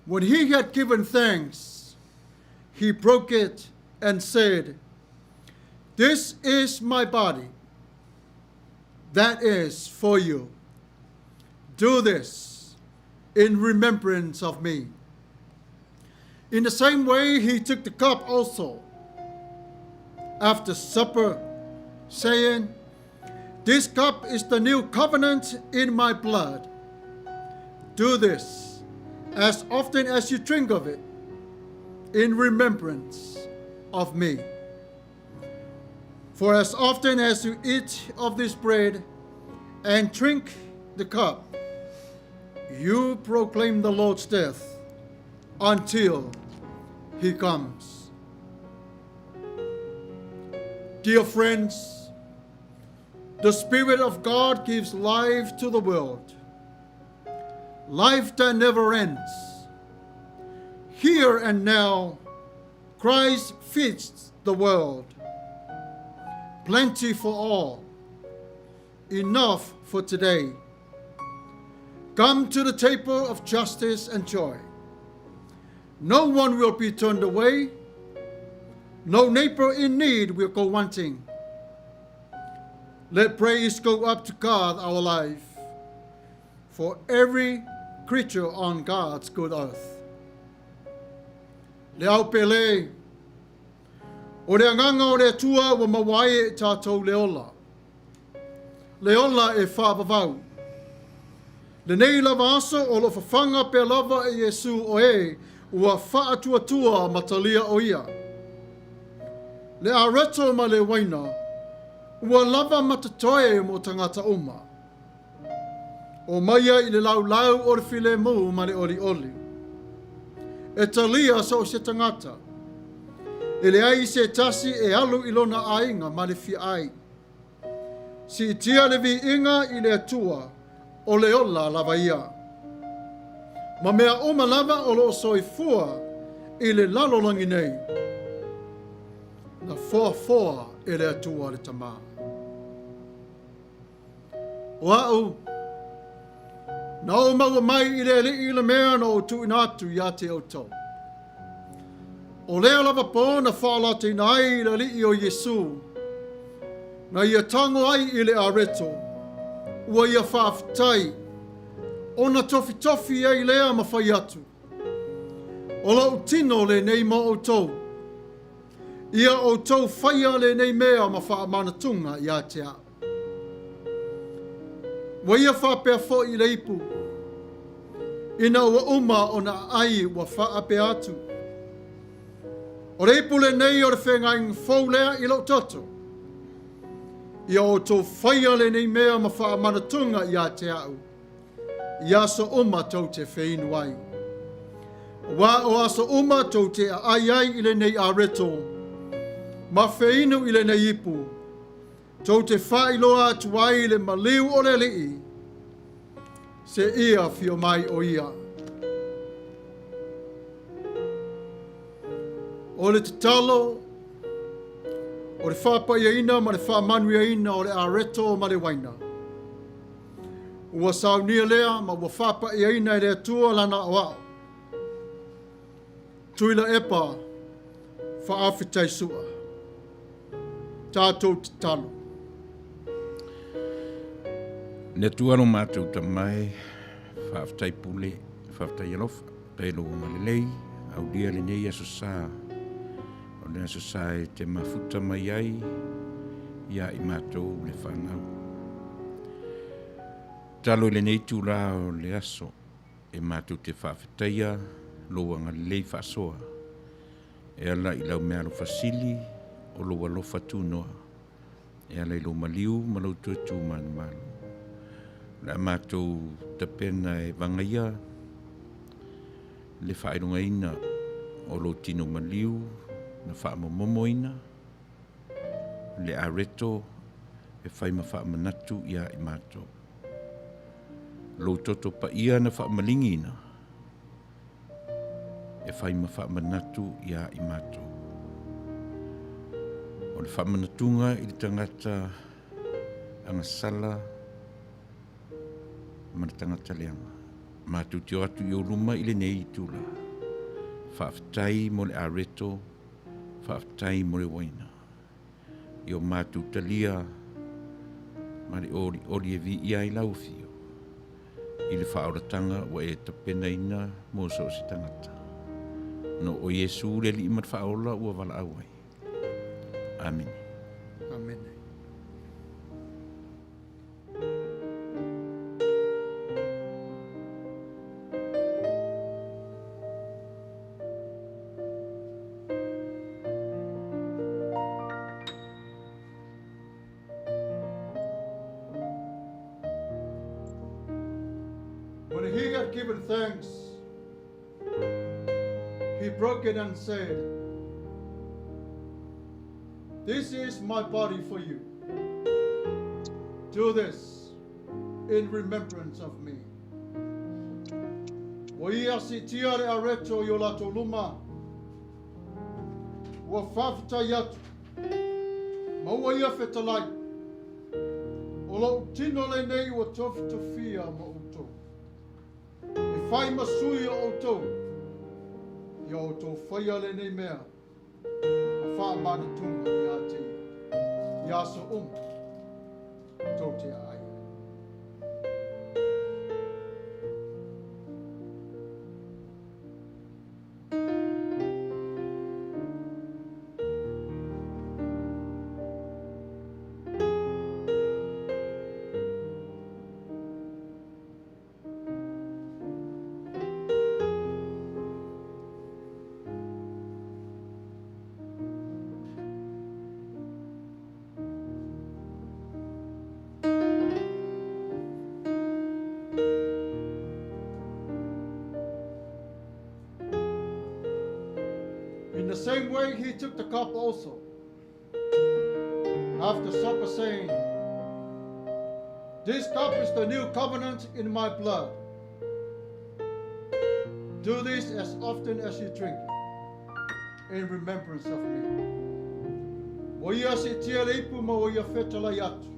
When he had given thanks, he broke it and said, "This is my body, that is for you. Do this in remembrance of me." In the same way, he took the cup also after supper, saying, "This cup is the new covenant in my blood. Do this as often as you drink of it in remembrance of me. For as often as you eat of this bread and drink the cup, you proclaim the Lord's death until he comes." Dear friends, the Spirit of God gives life to the world, life that never ends. Here and now, Christ feeds the world. Plenty for all, enough for today. Come to the table of justice and joy. No one will be turned away. No neighbor in need will go wanting. Let praise go up to God our life, for every creature on God's good earth. Le au pele, o le anganga o le atua wa mawai e tātou leola. Leola e whaavavau. Le nei lava aso o lo whawhanga pe lava e Yesu o e ua whaatuatua matalia o ia. Le areto ma le waina, ua lava matatoe mo tangata uma. O maia i le lau o le file mu ma le oli oli. E talia sa o se tangata. E le ai se tasi e alu ilona ainga ma le fi ai. Si itia le vi inga i le atua o le ola lava ia. Ma mea oma lava o lo soifua i le lalolangi nei. Na foa e le atua le tama. O au, na o maua mai i le mea na o tu inatu ia te o tau. O lea lava po na whaalate nai i le li o Yesu. Na ia tango ai i le areto. Ua ia whaaftai. O na tofi ai lea ma whai atu. O la utino le nei ma o tau. Ia o tau whaia le nei mea ma wha manatunga ia te a. Wa ia whapea fo i le ipu. Ina ua uma o na ai wa whaape atu. O le ipu le nei o le whengaing fau lea i lau toto. Ia o tau whaia le nei mea ma wha manatunga ia te au. Ia so uma tau te wheinu ai. Wa o aso uma tau te ai i le nei a reto. Ma wheinu i le nei ipu. Tau te whailoa atu ai le maliu o le lii. Se ia fio mai o ia. O le tatalo, o le whapaiaina ma le whamanuiaina o le areto ma le waina. Ua Sauniga lea ma ua whapaiaina i le atua lana o ao. Tuila epa, whaafitai sua. Tatou tatalo. Le tuaro mātou ta mai, whaafitai pule, whaafitai alofa, pēlo o malelei, au dia le nei aso sā. O le aso sā e te mafuta mai ai, ia i mātou le whanau. Talo le nei tūrā o le aso, e mātou te whaafitaia, loa ngā lei whaasoa, E ala I lau mea lo fasili o lo walofa tūnoa. E ala I lo maliu ma lau tuatu manu malu. La mātou tapena e vangaia le whaerunga ina o lo tino maliu na whaamomomoina le areto e whai ma whaamanatu ia I mātou. Lo toto pa ia na whaamalingina e whai ma whaamanatu ia I mātou. O le whaamanatunga I le tangata angasala ma le tangata leanga. Mātou tio atu I o luma I le nei tula. Whaaftai mo le areto, whaaftai mo le waina. I o mātou talia ma le ori e Vivi'i ai laufio. I le whaoratanga wa e tapena ina mo so si tangata. No o Yesu le li imat whaola ua wala awai. Amen. Amen. When he had given thanks, he broke it and said, "This is my body for you. Do this in remembrance of me." Wa ia si tiare areto yo lato luma. Wa fafta yatu. Ma wa ia fetalai. O lo tino le nei wa tof tofia ma uto. E fai masui o uto. Ia o tō whaia le nei mea. A wha mana tunga ia te. Ia so tō te ai. In the same way, he took the cup also, after supper, saying, "This cup is the new covenant in my blood. Do this as often as you drink it, in remembrance of me." O ia se tia le ipu ma o ia whetalai atu.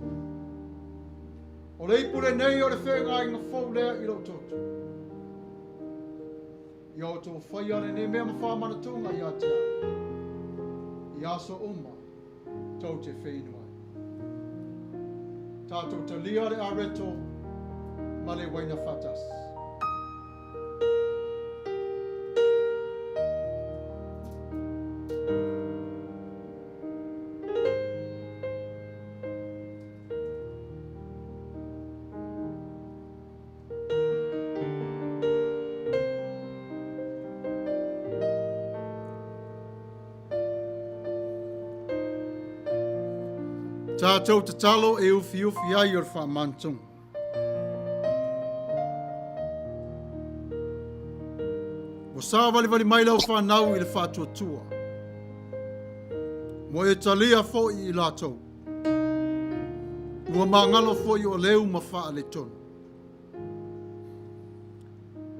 O le ipu le nei o le whenga inga whau lea I lo toto. Ia o tō whaia le nei mea ma whamana tunga ia te a. Ia so tau te whenua. Tatou te lia le areto ma le waina whatas. Tatou te talo e ufi ai o whamantung. O sā wali mai lau whanau I le whātua. Mo e talia fo'i I lātou. Ua mangalo fo'i o leu ma wha le tonu.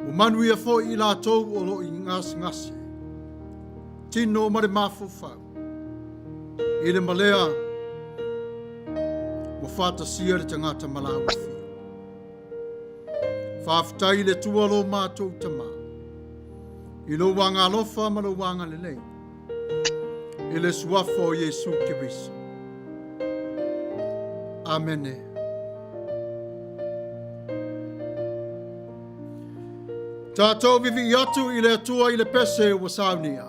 Mo Manuia fo'i I lātou o lo I ngasi. Tino ma le mawhawhau. I le malea whata sia le tangata malau whiu. Whawhtai le tualo mātou tama. I lo wanga alofa ma lo wanga lelei. I le suafo o Yesu Kiriso. Amene. Tatou Vivi'i atu I le atua I le pese wa Sauniga.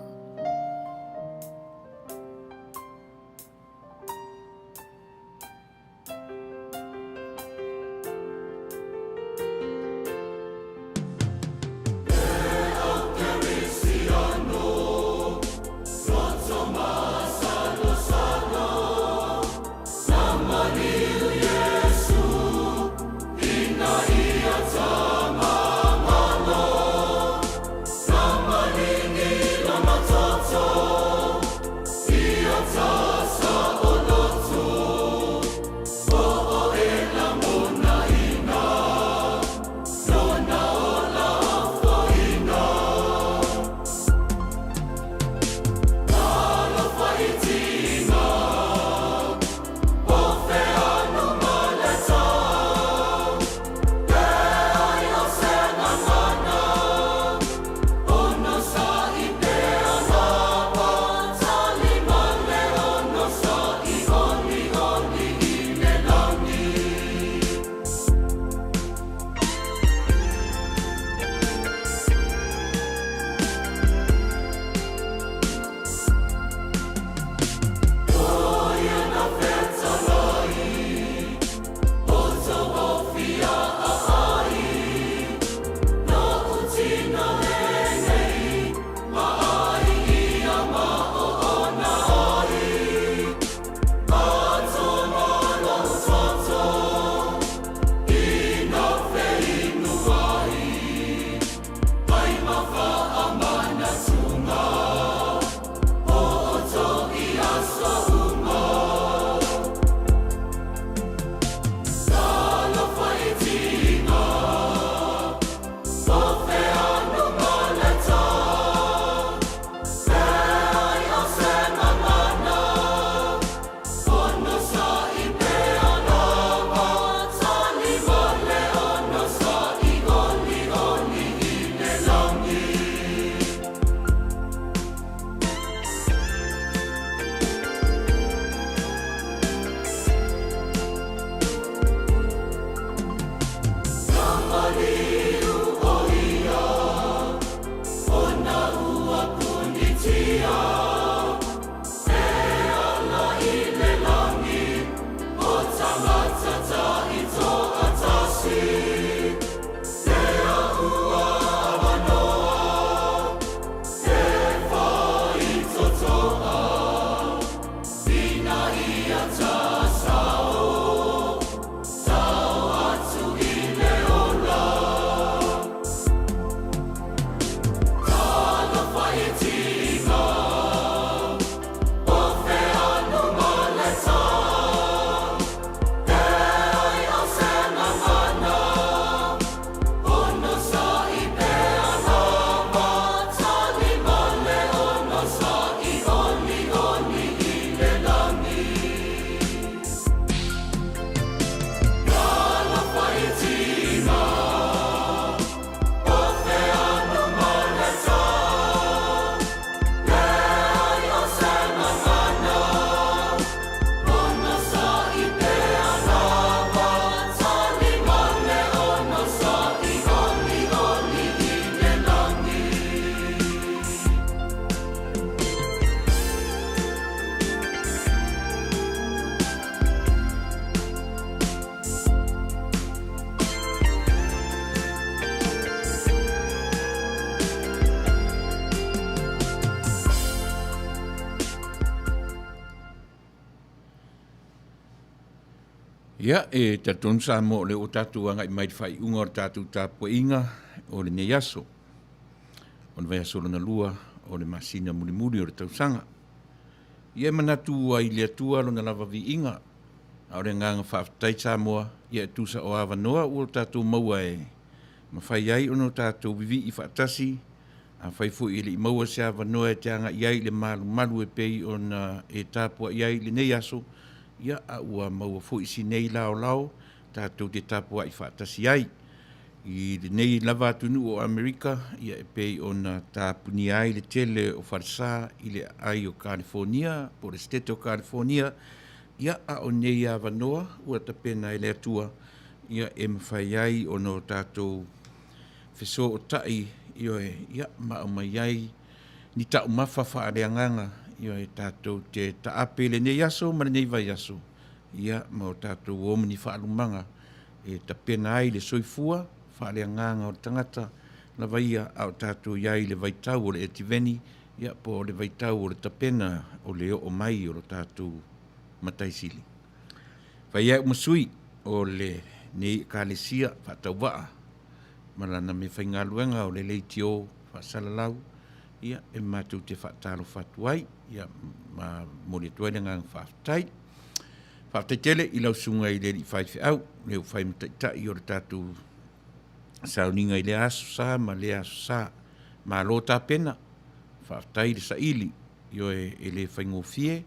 Ia, tatun sa mo le o tatu anga i mai fai unga o tatu tapu inga o le ne yaso. O le vai aso na lua o le masina muli muli o le tausanga. Ia manatu ai le atua lo na lava vi inga. A le nganga whaftai sa moa, ia tusa o awa noa o tatu maua e. Ma fai ai ono tatu Vivi'i whaatasi, a fai fu i le maua se awa noa e te anga iai le malu malu e pei o na e tapua iai le ne yaso. Ia a ua maua fui si nei lao lao, tātou te tapua i whaatasi ai. I nei lava tunu o Amerika, ia e pei o na tāpuni ai le tele o Farsa i le ai o California, po le state o California, ia a o nei a wanoa, ua ta pena i le atua, ia e mawhai ai o no tātou wheso o tai, ia ma o mai ai, ni tau mawha whaareanganga, ia e tātou te taape le nei aso, ma le nei vai aso. Ia ma o tātou omni whaalumanga, e ta pena ai le soifua, whaaleanganga o tangata, la vaia au tātou iai le vaitau o le etiveni, ia po le vaitau o le tapena o le Omai o le tātou mataisili. Vai au masui o le nei kālesia whatau waa, malana me whaingaluenga o le leitio whaasalalau, ia e mātou te whaatalo whatuai, ia ma mori tuai ngang whaatai. Whaatai tele i lau sunga i le li whai au, leo whai mtaitai o le tātou Sauniga i le aso sa, ma le aso sa, ma lo tā pena, whaatai le sa ili, io e le whaingofie,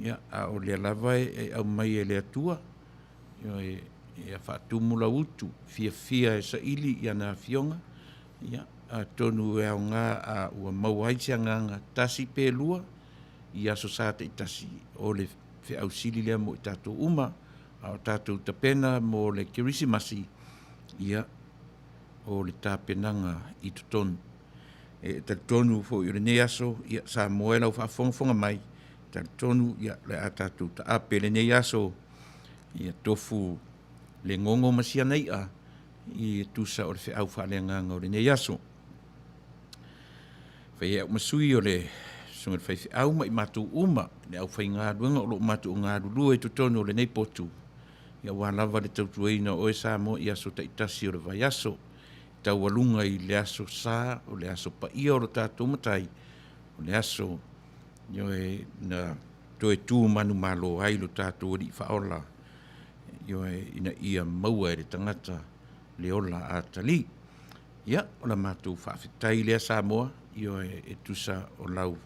ia a o le lava e au mai e le atua, io e whaatumula utu, fia e sa ili i ana fionga, ia a tonu e au ngā a ua mauaisia ngā tasi pe lua, i aso sa te tasi o le whi au sili lea mo i tātou uma, a o tātou tapena mo le kirisimasi, ia o le tāpenanga i tutonu. E tatonu fo i ne aso, ia sa moela o whaafonga mai, tatonu ia le a tātou ta ape le ne aso, ia tofu le ngongo masia nei a, i tusa o le whi au whaaleanganga o le ne aso. Whai au masui o le sunga le whai au mai mātou uma, le au whai ngā ruanga o lo mātou ngā rurua i tutonu o le nei potu. Ia wālawa le tautueina o e sa mo i aso ta itasi o le vai aso, tau walunga i le aso sa, o le aso pa ia o le tātou matai, o le aso, io e na toe tū manu malo ai lo tātou ori whaola, io e ina ia maua e le tangata le ola a tali. Ia, o la mātou whaafetai lea Samoa, io e tusa o lau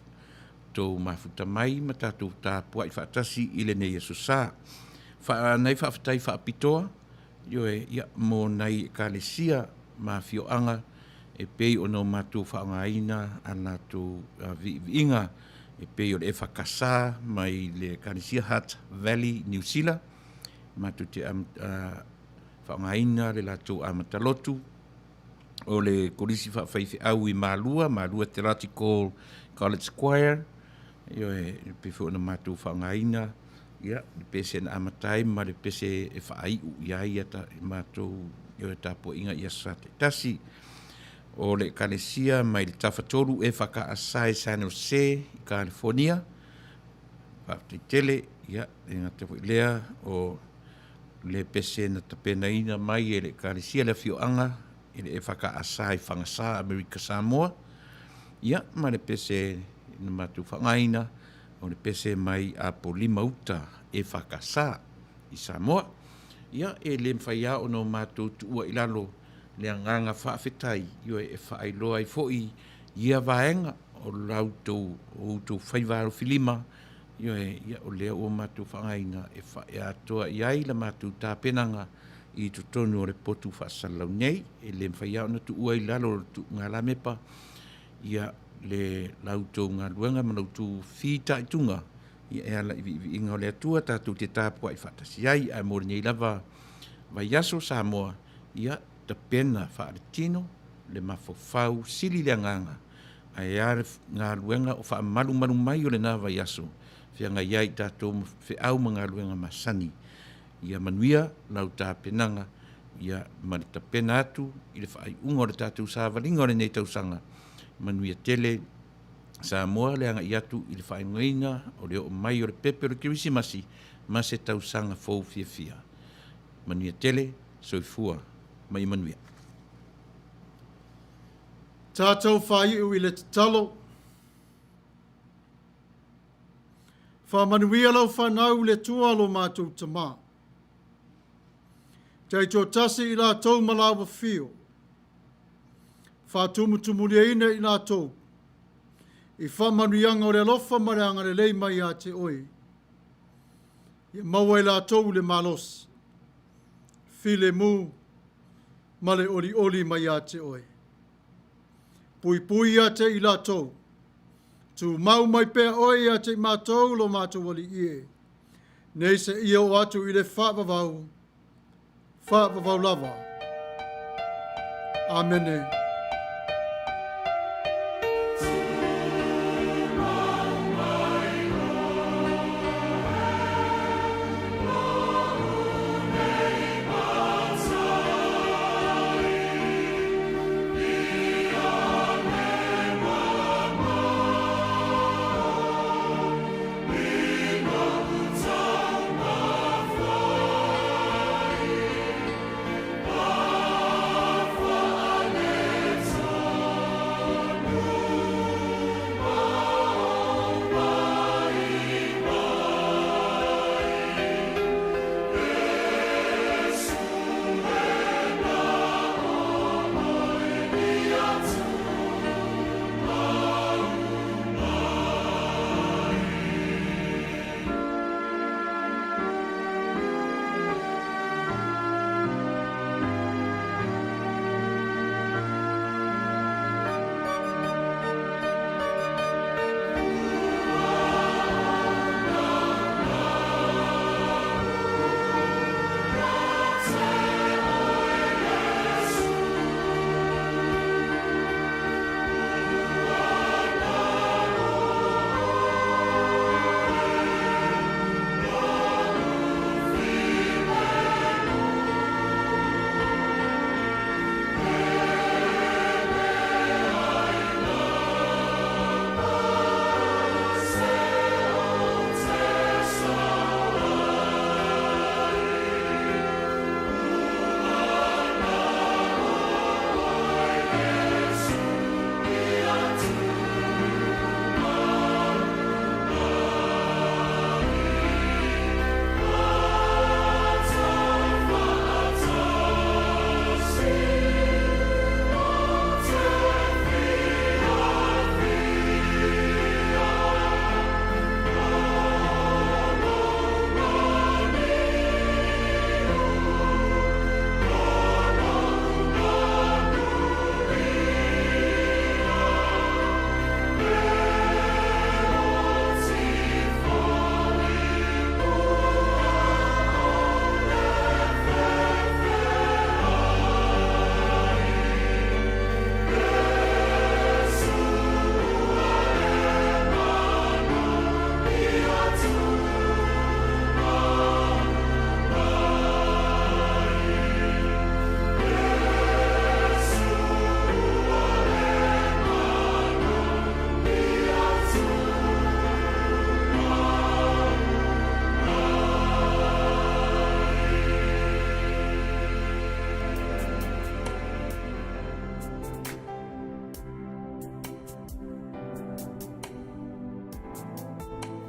tō mafuta mai, ma tātou tāpua i whaatasi i le nei aso sa. Nei whaafetai whaapitoa, io e ia mō nei kālesia, ma fioanga e pei o no mātou whaangaina a nātou Vivi'inga e pei o le whakasa mai le Kanesia Hutt Valley, New Zealand, mātou te whaangaina le lātou amata Lotu o le korisi whawhaiwhi au I Malua Theological College Choir, io e pefo na mātou whangaina, ia, le pese na amatai, ma le pese e whaaiu, ia ta mātou, io e tāpo inga ia sate. Tasi, o le kalesia mai le tawhatoru e whaka asai San Jose, California, whapte tele, ia, e ngata lea, o le pese na tapena ina mai e le kalesia le fioanga, e whaka asai whangasa Amerika Samoa, ia, ma le pese na mātou whangaina, o le pese mai a polima uta e whakasa I Samoa, ia e le mwhaia o no mātou tuua ilalo le anganga whaafetai, io e whaailoa I fo'i ia vaenga o lautou o tau whaiwaro filima, io e ia o lea o mātou whangaina e atoa iai la mātou tāpenanga I tutonu o le potu whaasalau nei, e le mwhaia o na tuua ilalo tu ngā lamepa, ia le lautou ngā luenga ma lautou whita I tunga, ia e ala I Vivi'i ngā o le atua tātou te tāpua I whaatasi ai, a mori nei lava vai aso Samoa, ia ta pena whaaretino, le mafofau sili le anganga, a e are ngā luenga o wha malu mai o le nā vai aso, whia ngā iai tātou whi au ma ngā luenga masani, ia Manuia, lau tā penanga, ia mani ta pena atu, I le whaai unga o le tātou sāwalinga o le nei tausanga, Manuia tele, Samoa le anga I atu I le whaai ngaina, o le Omai o le pepe o le kirisimasi, ma se tausanga fau fia. Manuia tele, soifua, mai Manuia. Tatou whaiu I le talo. Whamanuia lau whanau le tualo mātou tamā. Tei tō tasi I la tau malawa whio. Whātumulia ina I la tau. I whamanuianga o le alofa mareanga le lei mai a te oi. I maua I la tau le malos. File mu, ma le oli mai a te oi. Pui a te I la tau. Tu mau mai pea oi a te mātou lo mātou wali ie. Nei se ia o atu I le whaavavau lava. Amene.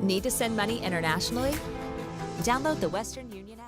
Need to send money internationally? Download the Western Union app.